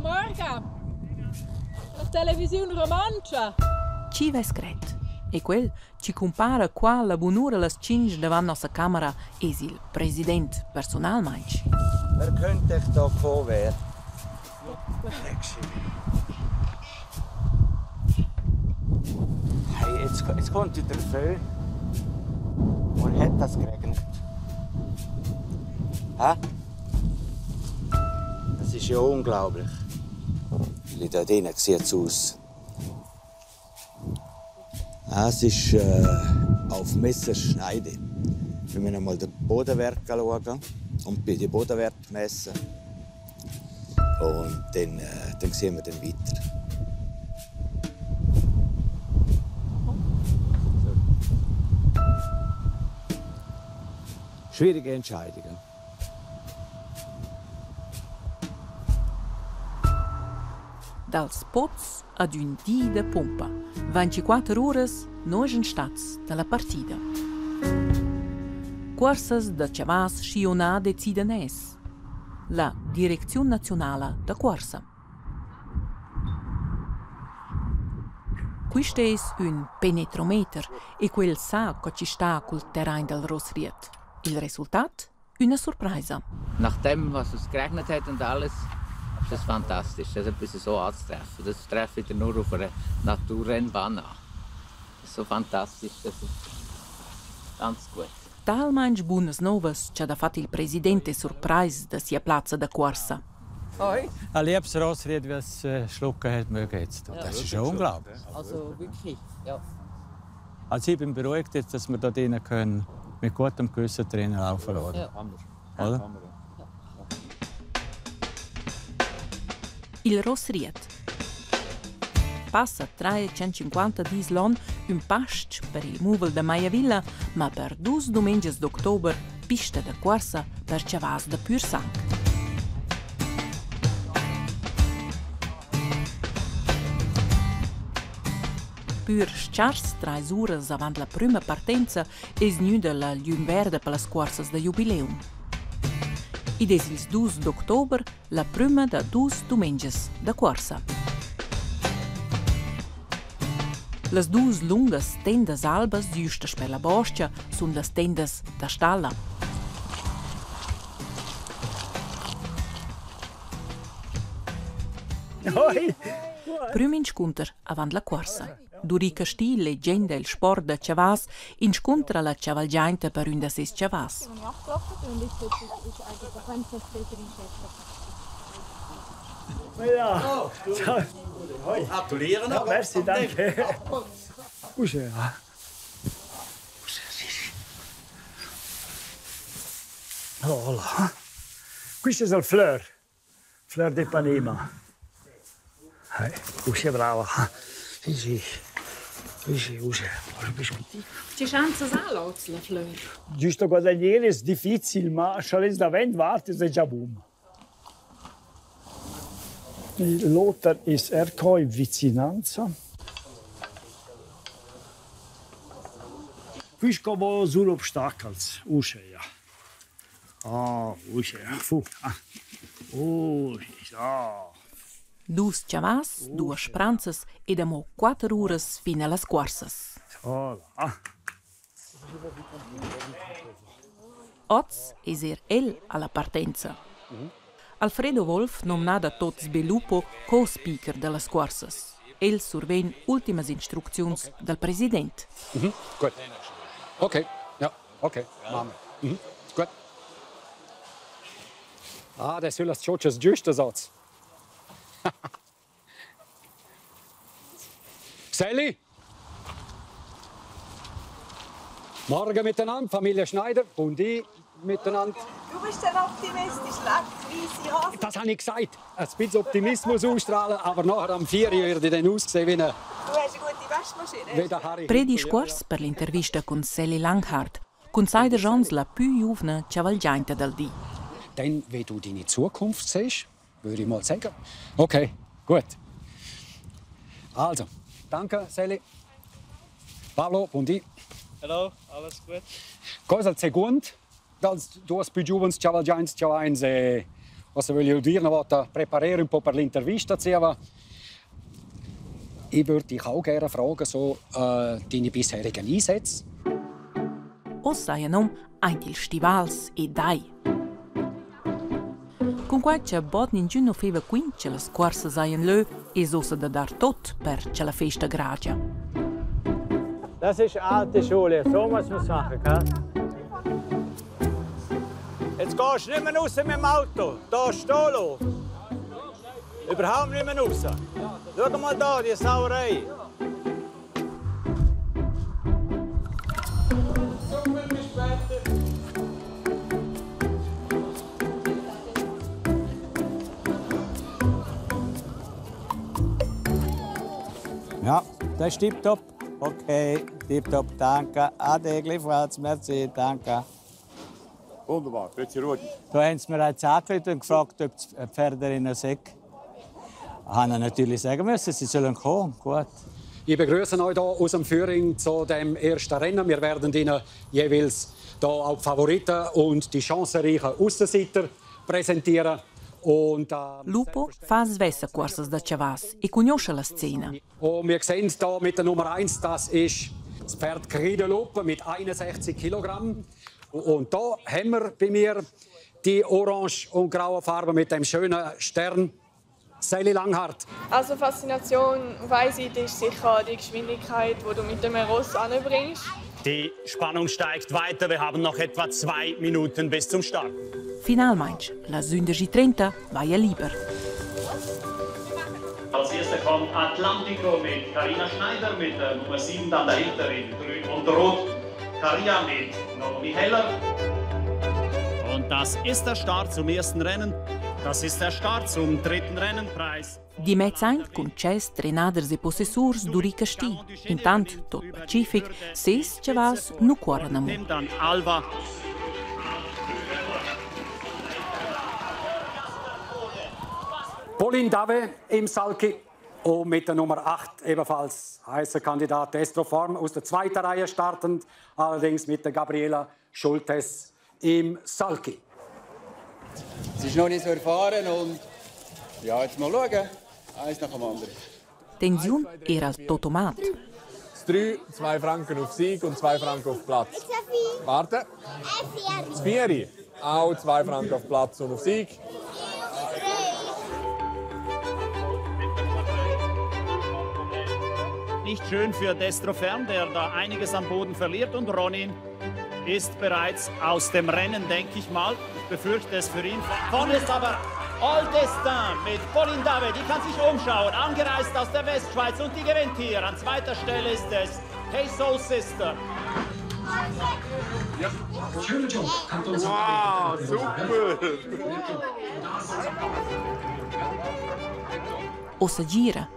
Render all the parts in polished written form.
morgen. La televisione romancia. Ci vescret. E quel ci compara qua la bunura las 5 davanti nostra camera es il president personalmente. Wer könnte ich da kommen werden? Hey, jetzt kommt wieder Föhn. Und hat das geregnet? Hä? Das ist ja unglaublich. Weil da drinnen sieht es aus. Es ist auf Messerschneide. Wir müssen einmal den Bodenwert schauen und bei den Bodenwert messen. Und dann sehen wir dann weiter. Schwierige Entscheidungen. Dals Poz ad un dì de pompa. 24 ores, noi stats dalla partida. Corsas de chavas sciona deciden es. La Direzione Nazionale da Corsa. Questo è un penetrometer e quel sa che ci sta col terreno del Rosriet. Il risultato? Una sorpresa. Nach dem, was es geregnet hat und alles, ist das fantastisch, das etwas so anzutreffen. Das treffe ich nur auf einer Naturrennbahn an. Das ist so fantastisch, das ist ganz gut. Talmente buonas novas c'ha da fatto il presidente surprise da sia Platz da Corsa. Ein liebes Rossried, wie es schlucken hat mögen jetzt. Das ist schon unglaublich. Also wirklich, ja. Also ich bin beruhigt, jetzt, dass wir da drinnen können mit gutem Gewissen drinnen laufen lassen. Ja. Oder? Il Rosriet. Passa 350 dis l'on un past per il muvel da Maiavilla, ma per 2 domenges d'october pista da corsa per chavas da Pur Sang. Pur schars 3 ures avant la prima partenza es nu de la llum verde per las corsas da jubileum. Id es il 2 d'october la prima da 2 domenges da corsa. Las 2 lungas tendas albas giustas per la boscia sun las tendas da stalla. Prüm incontr avant la corsa. Durica stil leggenda il sport da chavas incontra la cavalgiainta per un da ses chavas. Ja, gratulieren. Ja, merci, danke. Usche, ja. Voilà. Questo è il Fleur d'Ipanema. Usche, brava. Sì. Usche. C'è chance all'ozzo, la fleur. Giusto guadagnare è difficile, ma se da vent wartet, è già boom. Lothar ist RK in vicinanza. Qui scavo sull'obstacles. Usce, ja. Usce, ja. Fu. Ja. 2 chavas, 2 spranzas ed amo 4 ures fino alle corsas. Voilà. Oz es el alla partenza. Alfredo Wolf nomna da tot sviluppo co-speaker delle corsas. El surven ultimas instructions del president. Gut. Okay. Ja, okay. Machen wir. Gut. Das soll das schon das düster Satz. Sally? Morgen miteinander, Familie Schneider und ich miteinander. Du bist dann optimistisch, leck, weisse Hase. Das habe ich gesagt. Ein bisschen Optimismus ausstrahlen, aber nachher am 4 Uhr werde ich dann aussehen wie eine... Du hast eine gute Waschmaschine. Wie der Harry. Predi squars per l'intervista con Sally Langhardt, con Seider Jons la più juvna cavalgiainta del di. Dann, wie du deine Zukunft siehst, würde ich mal sagen. Okay, gut. Also, danke, Sally. Pablo, buondì. Hallo, alles gut? Cosa al segundo, dals duas più giovans cavalgiains Also, weil ich dir noch präparieren per l'intervista, aber ich würde dich auch gerne fragen, so, deine bisherigen Einsätze. Os saien eintil stivals e dai. Con quai bod ningiun no feva quince las corsas saien lö e sosa da dar tot per ce la festa gragia. Das ist alte Schule, so muss man sagen, gell? Jetzt gehst du nicht mehr raus mit dem Auto. Da stehen lassen. Überhaupt nicht mehr raus. Schau mal da, die Sauerei. Ja, das ist tipptopp. Okay, tipptopp, danke. Ade, gleichfalls, merci, danke. Wunderbar, grüezi Rudi. Da haben sie mir jetzt angerufen und gefragt, ob die Pferderinnen sind. Ich habe natürlich sagen müssen, sie sollen kommen. Gut. Ich begrüße euch hier aus dem Führing zu dem ersten Rennen. Wir werden Ihnen jeweils hier auch die Favoriten und die chancenreichen Aussenseiter präsentieren. Lupo fa svessa corsas da Chavas e conosce la scena. Und wir sehen hier mit der Nummer 1, das ist das Pferd Griedeluppe mit 61 Kilogramm. Und da haben wir bei mir die orange und graue Farbe mit dem schönen Stern. Sally Langhardt. Also Faszination, weiss ich, das ist sicher die Geschwindigkeit, die du mit dem Ross anbringst. Die Spannung steigt weiter. Wir haben noch etwa 2 Minuten bis zum Start. Finalmente, la 11:30 vai a lieber. Als erster kommt Atlantico mit Carina Schneider, mit der Nummer 7 dann dahinter in Grün und Rot. Caria mit Naomi Heller. Und das ist der Start zum ersten Rennen. Das ist der Start zum dritten Rennenpreis. Di mezzaint con ces trenaders e possessors duri casti. Intant, tot pacific, ses chavals nu cuoran amo. Nimmt dann Alva. Pauline Dave im Salki. Und mit der Nummer 8 ebenfalls heißer Kandidat Destroform aus der zweiten Reihe startend. Allerdings mit der Gabriela Schultes im Salki. Es ist noch nicht so erfahren und ja, jetzt mal schauen. Eins nach dem anderen. Tension era totomat. Das 3, 2 Franken auf Sieg und 2 Franken auf Platz. Warte. Das 4, auch 2 Franken auf Platz und auf Sieg. Nicht schön für Destrofern, der da einiges am Boden verliert. Und Ronin ist bereits aus dem Rennen, denke ich mal. Ich befürchte es für ihn. Vorne ist aber All Destin mit Pauline Dave. Die kann sich umschauen. Angereist aus der Westschweiz und die gewinnt hier. An zweiter Stelle ist es Hey Soul Sister. Wow, super! Ossa gira.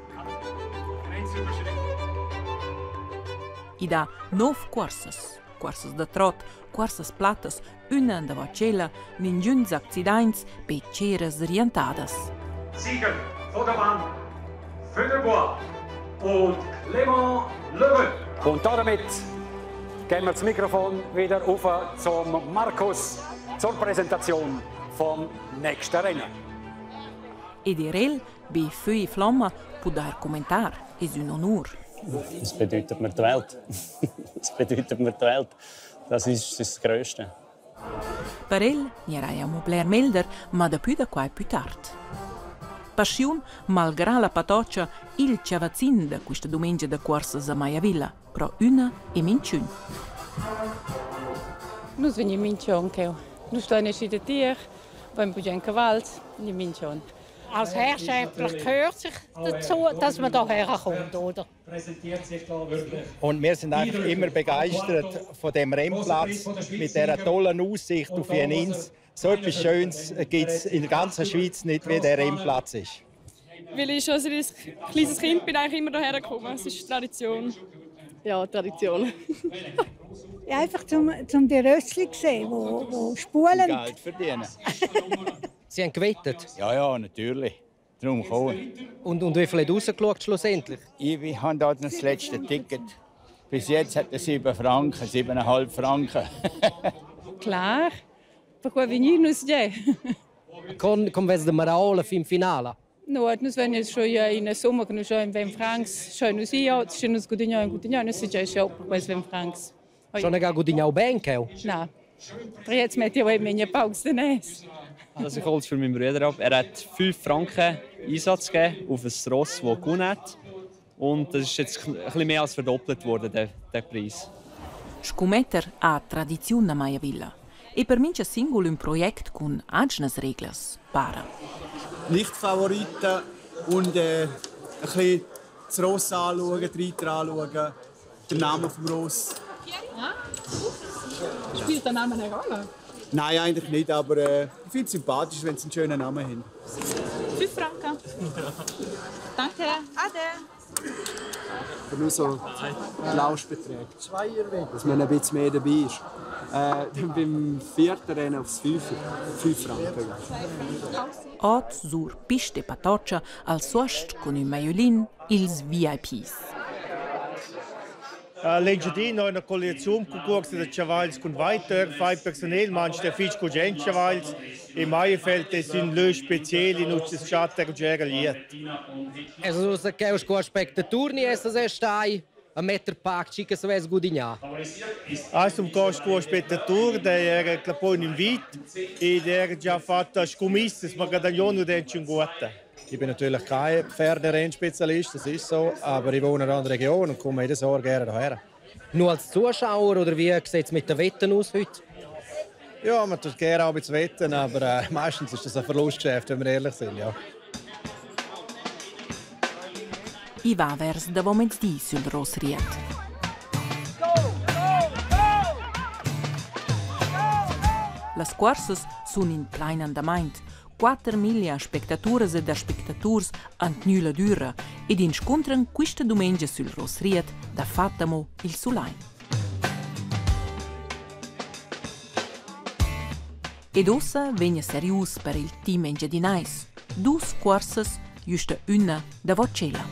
I da 9 corsas. Corsas de trot, corsas platas, una da vacella, ninguns accidents, pe ceres rientadas. Sieger vor der Bahn, Föderbois und Clément Leroy. Und damit gehen wir das Mikrofon wieder auf zum Markus zur Präsentation vom nächsten Rennen. Ed Irel, bei Feu e Flamme, poder commentar, es un onur. Das bedeutet mir die Welt. Das bedeutet mir die Welt. Das ist das Größte. Per el n'era un Blair Melder, ma da più da qua e più tard. Passion, malgrà la patoccia, il ciavazzin da questa domenica da corsas a Maiavilla, però una e minciun. Nu svegni mincion che nu sto in schiede tier, beim Bugen Kavals, ni mincion. Als Herrschaftler gehört sich dazu, dass man hierher kommt, oder? Und wir sind einfach immer begeistert von dem Rennplatz mit dieser tollen Aussicht auf Jenins. So etwas Schönes gibt es in der ganzen Schweiz nicht, wie der Rennplatz ist. Weil ich schon als kleines Kind bin eigentlich immer hierher gekommen. Es ist Tradition. Ja, Tradition. Ja, einfach zum die Rössli sehen, wo spulen. Geld verdienen. Sie haben gewettet? Ja, natürlich. Darum kommen. Und wie viel hat rausgeschaut schlussendlich? Ich habe da das letzte Ticket. Bis jetzt hat er 7 Franken, 7,5 Franken. Claro. Pourquoi venir nous aider? Come vezi de Maraola fin finala? No, nós vamos schon in den Sommer, nós schon in Franks, schon nos ia, schon nos Gudinho, nós já schon quase em Franks. Schon nicht Gudinho bem, Keo? Nein. Aber jetzt mit dir meine Pause Nes. Also ich hole es für meinen Bruder ab. Er hat 5 Franken Einsatz gegeben auf ein Ross, das gewonnen hat. Und das ist jetzt ein bisschen mehr als verdoppelt worden, der Preis. Scommetter ha tradizione Maya Villa. E per mince singolo un projekt con agnes reglas para. Lichtfavoriten und ein bisschen das Ross anschauen, die Reiter anschauen, den Namen vom Ross. Spielt der Name eine Rolle? Nein, eigentlich nicht, aber ich finde es sympathisch, wenn sie einen schönen Namen haben. 5 Franken. Danke. Ade. Nur so Lauschbeträge. Dass man ein bisschen mehr dabei ist. Dann beim 4. Rennen aufs 5 Franken. Ot sur piste patoccia al sost con un maiolin ils VIPs. Legedino è una collezione con corsi di cavalli con weiter, fai personell, manche fitch con gente cavalli e Maienfeld sind le speziali in das Schatter Geraliet. Also se che os co spectaturni essas stai a meter pack chicas ves Gudigna. Also um cost co spectatur, der Klapon in Wit e der già fatto scommisse, ma Gadaglione den gute. Ich bin natürlich kein Pferderrennspezialist, das ist so, aber ich wohne in einer Region und komme jedes Jahr gerne hierher. Nur als Zuschauer oder wie sieht es mit den Wetten aus heute? Ja, man tut gerne auch mit Wetten, aber meistens ist das ein Verlustgeschäft, wenn wir ehrlich sind. Ja. I va vers da vomezdi sul Rosriet. Las corsas sun in plein andament. 4.000 spectatores e spectators ant nula dura ed incontran questa domenica sul Rosriet da Fattamo il Sulain. Ed ossa vegna serius per il team engiadinais. 2 corsas, giusta una da Vocella.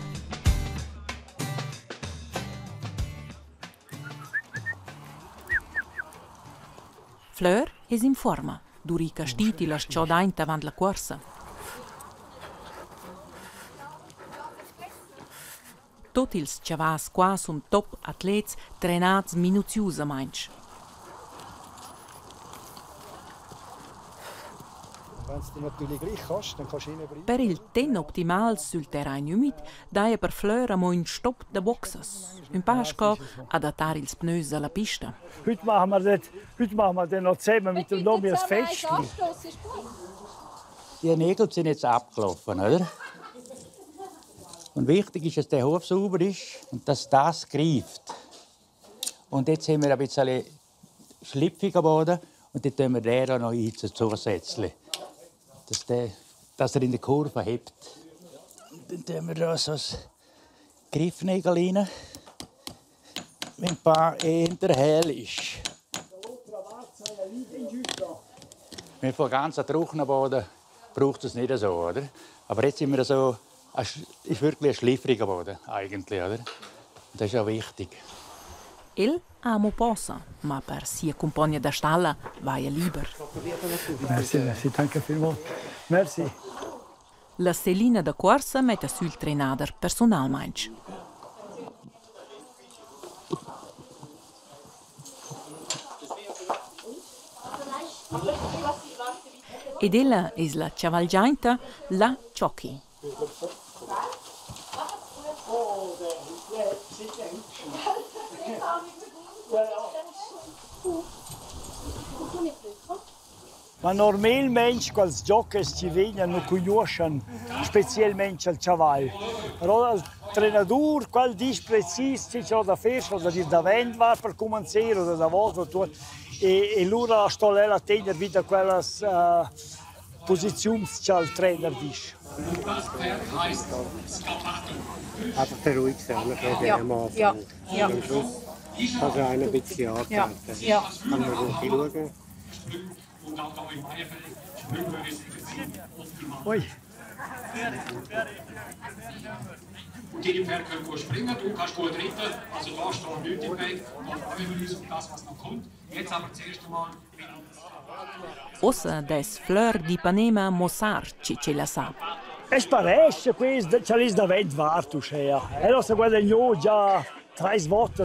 Fleur es in forma. Durica stiti la sciodaint avant la corsa. Tot ils chavas qua sun top atlets trenats minuziosamainch. Wenn du natürlich gleich kannst, dann kannst du hinbringen. Per il ten optimal sul terrain umid, daia per Fleur amo in stop de boxes. Un pasco adattare ils pneus alla pista. Heute machen wir das noch zusammen mit dem Domi als Festchen. Die Nägel sind jetzt abgelaufen, oder? Und wichtig ist, dass der Hof sauber ist und dass das greift. Und jetzt haben wir ein bisschen schlüpfiger Boden und dann tun wir den noch ein zusätzlich. Dass er in der Kurve hebt. Und dann tun wir da so ein Griffnägel rein, wenn ein paar eher hell ist. Wenn von ganz trockenen Boden braucht es nicht so, oder? Aber jetzt sind wir so, ist wirklich ein schliffriger Boden eigentlich, oder? Und das ist auch wichtig. El amo posa, ma per sia compagna da stalla vai lieber. Merci, danke vielmals. Merci. La Selina da corsa mette sul trenader personalmente. Ed ella è la cavalgianta La Ciocchi. Ma normal Mensch, quals Jockers ci vengono, non conoscono specialmente il cavallo. Però il trenador, qual dice preciso, se c'è da fare, o da dire da vent va per cominciare, o da volta, e loro sto lì a tenere wieder quelle posizioni che il trainer dice. Einfach beruhigt sein, am Anfang. Ja. Am Schluss kannst du einen ein bisschen antreten. Ja. Kann man schauen. Ui. Und deine Pferde können gut springen, du kannst gut reiten. Also da steht nichts im Weg. Da freuen wir uns auf das, was noch kommt. Jetzt aber zuerst einmal... Ossa des Fleur di Panema Mossar ce sa. E sparesce questo, c'è lì da 20 vartus. E lo si guadagnò già 3 volte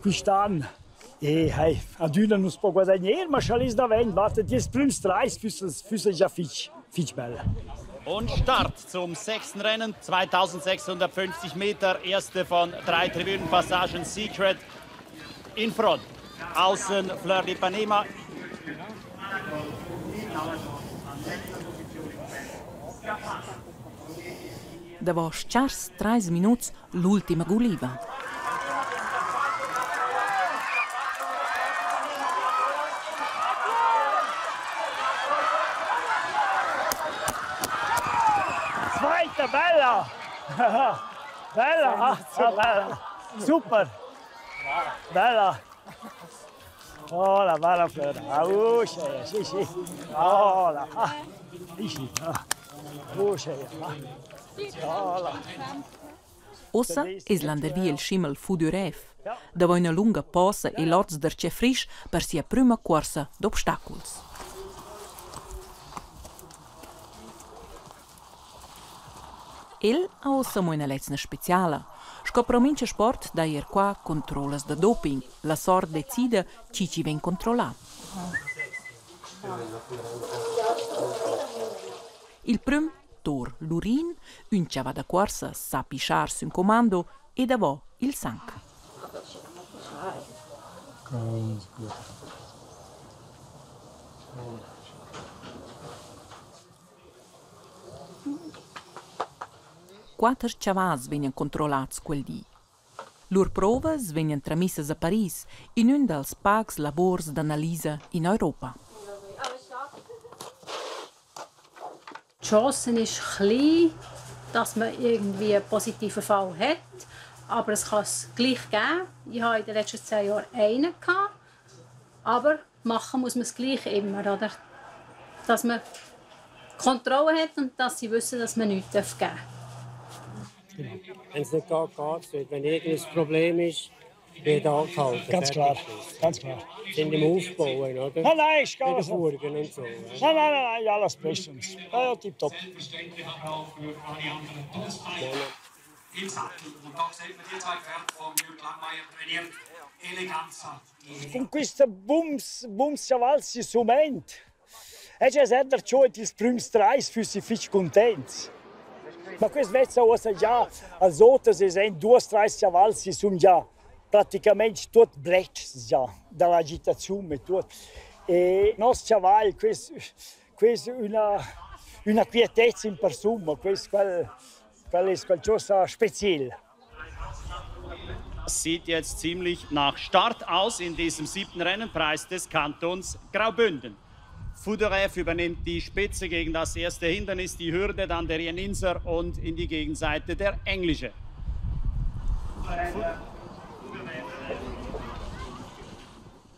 quest'anno. E ad una non si può guadagnare, ma c'è lì da 20 vartus. Die primi 3 füssen già fitch belle. Und Start zum 6. Rennen, 2650 Meter, erste von 3 Tribünenpassagen, Secret in Front. Außen Fleur di Panema. Dopo scarsi 3 minuti, l'ultima guliva. Zweite, bella! Bella, bella! Super! Bella! Oh, la bella Fleur! Sì, sì! Oh, la! Sì, Ossa es l'andervia il schimmel Fudurev, dopo una lunga pausa e l'orz d'arce frisch per sia prima corsa d'obstaculs. El ha ossa una lezione speciale. Scopromince sport da ier qua controllas da doping. La sort decide chi ci ven controllà. Il prim Tor Lurin, un ciava da corsa sa pisciar sun comando e davò il sanc. Quattro ciavas venien controllats quel dì. Lur provas venien tramissas a Paris in un dels pags labors d'analisa in Europa. Die Chance ist klein, dass man irgendwie einen positiven Fall hat, aber es kann es gleich geben. Ich hatte in den letzten 10 Jahren einen, aber machen muss man es gleich immer, oder? Dass man Kontrolle hat und dass sie wissen, dass man nichts geben darf. Wenn es nicht geht, geht es nicht. Wenn irgendein Problem ist, wird angehalten. Ganz klar, ganz klar. Sind im Aufbauen, oder? Nein, ist gar nicht. Furgen und so. Nein, alles bestens. Ja, tipptopp. Im Sattel. Und da sieht man die 2 Pferde von Jürgen Langmeier trainiert. Eleganza. Con questo bums cavalsi sument. E già sempre ciò i primi 3 fossi fitch contenti. Ma questo vezza ossa già als outras sind 2-3 cavalsi sono già praticamente tutti blechi già dall'agitazione e tutto. E il nostro cavallo, questo è una quietezza in persona, questo è qualcosa di speciale. Sieht jetzt ziemlich nach Start aus in diesem 7. Rennenpreis des Kantons Graubünden. Fudurev übernimmt die Spitze gegen das erste Hindernis, die Hürde, dann der Jeninser und in die Gegenseite der Englische.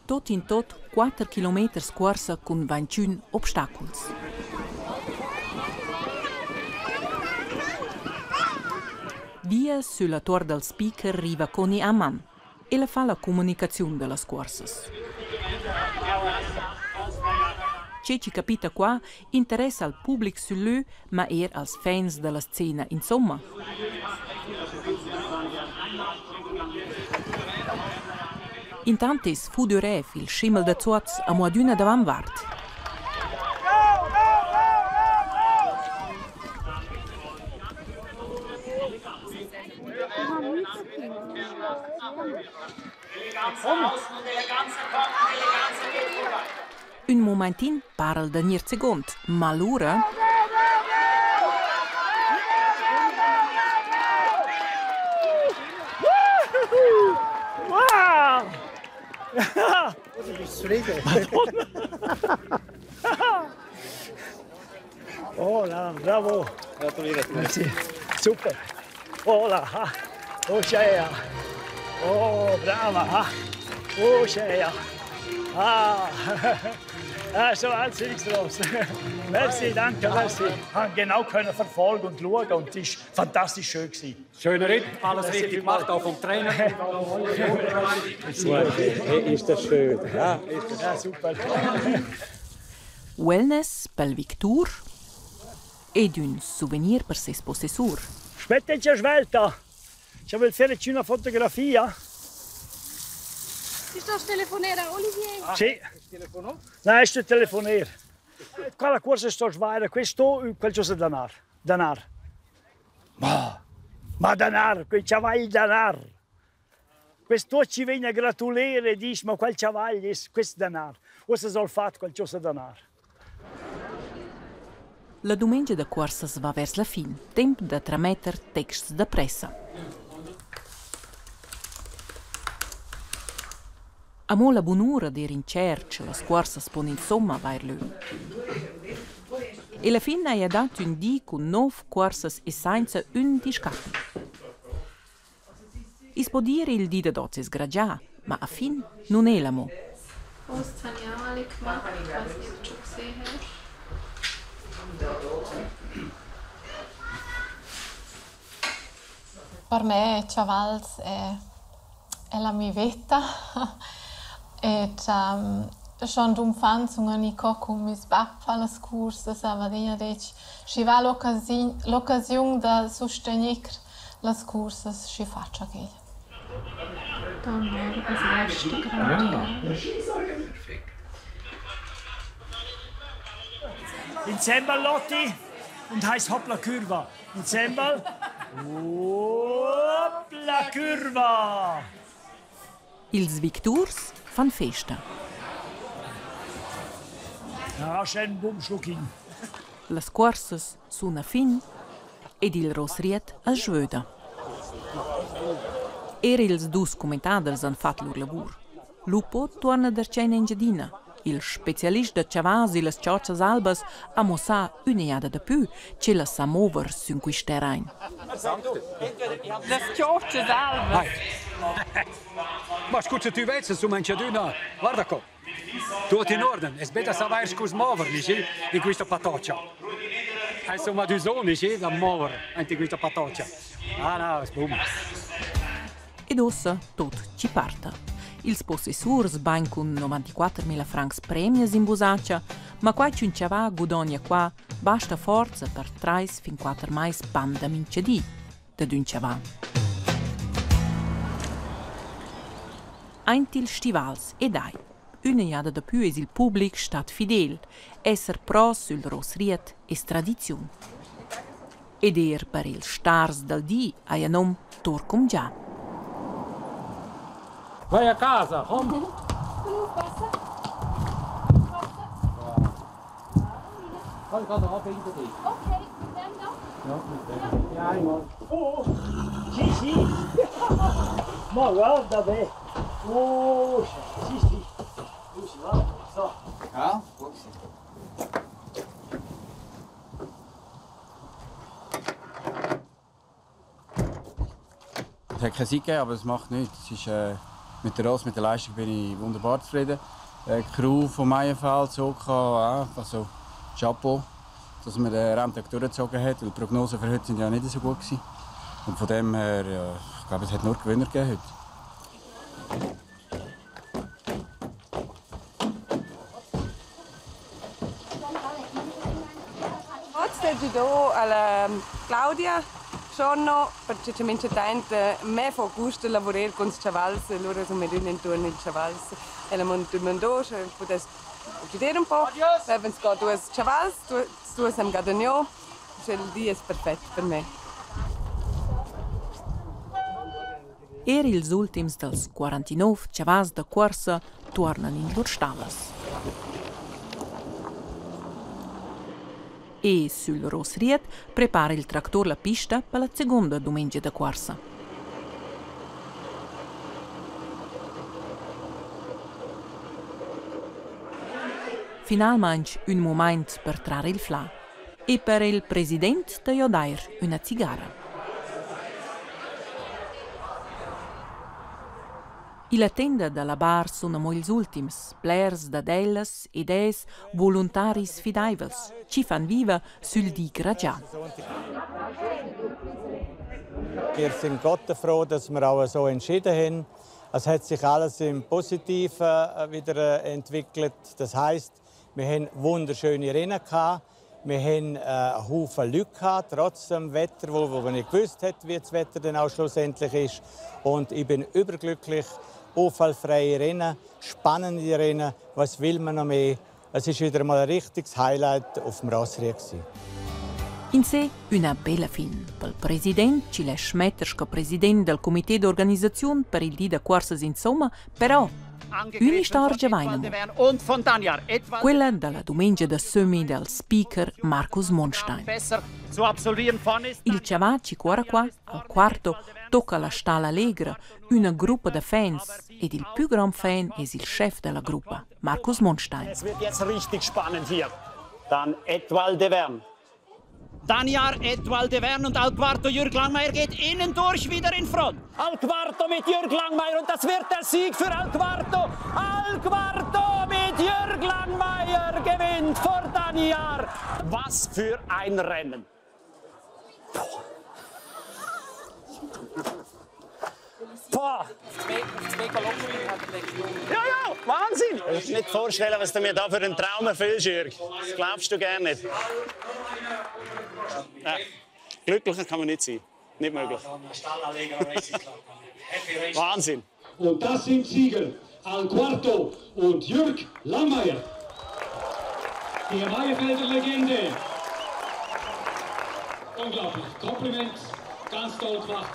Tot in tot 4 km corsa con 21 obstacoli. Via sulla torre del speaker arriva Conny Ammann e la fa la comunicazione delle corsas. Ciò ci capita qua interessa al pubblico su lui, ma als fans della scena, insomma. Intanto è Fudurev, il schimmel da Zuaz, a moaduna davanvart. Un momentin parla da nier second, ma l'ora... Wow! Oh là, bravo! Grazie. Super! Oh là! Oh c'è! Oh brava! Oh c'è! Ah! So alt sind ich draus. Merci, danke, merci. Ich konnte genau verfolgen und schauen und es war fantastisch schön. Schöner Ritt, alles richtig gemacht, auch vom Trainer. Ist das schön? Ja, super. Wellness pel Victor ed un souvenir per ses possessor. Aspetta, c'è svelta. Ci vuoi fare una fotografia? Ti sto telefonando, Olivier? Sì. No, sto telefonando. Quella cosa sto sbagliando, questo è qualcosa da danar. Ma danar, quel cavallo danar. Questo ci viene a gratulare e dice, ma quel cavallo è questo danar. Cosa sono fatto qualcosa da danar? La domenica de corsa va vers la fin, tempo de trametter texts de pressa. Amo la bunura de rincerca, la scorsa spone insomma vair lui. E la fin ha dato un dì con 9 corsas e senza un discappi. Is può dire il dì da dozze sgragià, ma a fin non è l'amo. Australiale gemacht, ich weiß nicht, ob du schon gesehen hast. Per me Chavals è la mia vita e schon d'infanzia ogni con mio papà alle scorse Savadina ci va l'occasione di sostenere le scorse ci faccio che dann wäre das erste gerade. Ensemble Lotti und heißt Hoppla Curva. Ensemble. Hoppla Curva. Ils Victors fan festa. Ja, schön Bumschlucking. Las corsas suna fin ed il Rosriet a svöda. Ils dus commentadels han fat lur lavur. Lupo torna der cena in Giardina. Il specialista de Chavas e le cioccias albas ha mossa un'eada da più che la sa mover su questo terreno. Le cioccias albas? Ma scusa, tu vedi se su Manciaduna, guarda qua. Tutto in ordine, è bene sapere come muoverli in questa patoccia. Insomma, due zone da muovere in questa patoccia. Ah no, spuma. Ed ossa tot ci parta. Ils possessors bain con 94.000 francs premias in busaccia, ma quai c'un ciavà guadagna qua basta forza per 3 fin 4 mais banda mincedì da d'un ciavà. Eintil stivals e dai. Una jada da più es il public stat fidel, esser pros sul Rosriet es tradizione. Ed per il stars del di a nom Torcum già. Vai a casa, komm! Komm, kann er hinter dich. Okay, mit dem da? Ja, mit dem. Ja, einmal. Oh, sì. Ma guarda te. Oh, sì. So. Ja, gut. Es hat keine Zeit gegeben, aber es macht nichts. Es ist, mit der Leistung bin ich wunderbar zufrieden. Die Crew von Meyenfeld, Soka, auch. Also Chapeau, dass man den Renntag durchgezogen hat. Die Prognosen für heute waren ja nicht so gut gewesen. Und von dem her, ja, ich glaube, es hat nur Gewinner gegeben heute. Oggi do alla Claudia sono praticamente me fa gusto lavorare con i cavalli, loro sono venuti intorno ai cavalli e la mondo potesse chiudere un po', abbiamo due cavalli, due siamo Gadagno, il dia è perfetto per me. Els ultims dels 49 chavals de corsa tornen in lor stalles. E sul Rosriet prepara il tractor la pista per la seconda domenica de corsa. Finalmente un moment per trarre il fla e per il presidente de Jodair una cigara. la tenda della bar sono mo ils ultims, plers da dellas ed es voluntaris fidaivels, ci fan viva sul di gragian. Wir sind Gott froh, dass wir auch so entschieden haben. Es hat sich alles im Positiven wieder entwickelt. Das heisst, wir haben wunderschöne Rennen gehabt. Wir haben einen Haufen Leute gehabt, trotz dem Wetter, wo man nicht gewusst hat, wie das Wetter dann auch schlussendlich ist. Und ich bin überglücklich. Unfallfreie Rennen, spannende Rennen. Was will man noch mehr? Es war wieder mal ein richtiges Highlight auf dem Rossried. In sé una bella fin. Pel president, Cile Schmettersch, president del Comité d'Organisation per il Dì de Cuorsas in Somma, però una storia vaina. Quella della domenica da semi del speaker Markus Monstein. Il Ciavacci cuora qua, al quarto, tocca la Stalla Allegra, una gruppa di fans, ed il più gran fan è il chef della gruppa, Markus Monstein. Es wird jetzt richtig spannend hier. Dann Edouard de Verne. Danjar, Edouard de Verne und Al Quarto Jürg Langmeier geht innen durch wieder in Front. Al Quarto mit Jürg Langmeier und das wird der Sieg für Al Quarto. Al Quarto mit Jürg Langmeier gewinnt vor Danjar. Was für ein Rennen. Boah. Ja, Wahnsinn! Ich kann mir nicht vorstellen, was du mir da für einen Traum erfüllst, Jürg. Das glaubst du gar nicht. Glücklicher kann man nicht sein. Nicht möglich. Wahnsinn. Und das sind Sieger Al Quarto und Jürg Langmeier. Die Meierfelder Legende. Unglaublich. Kompliment. Ganz toll gemacht.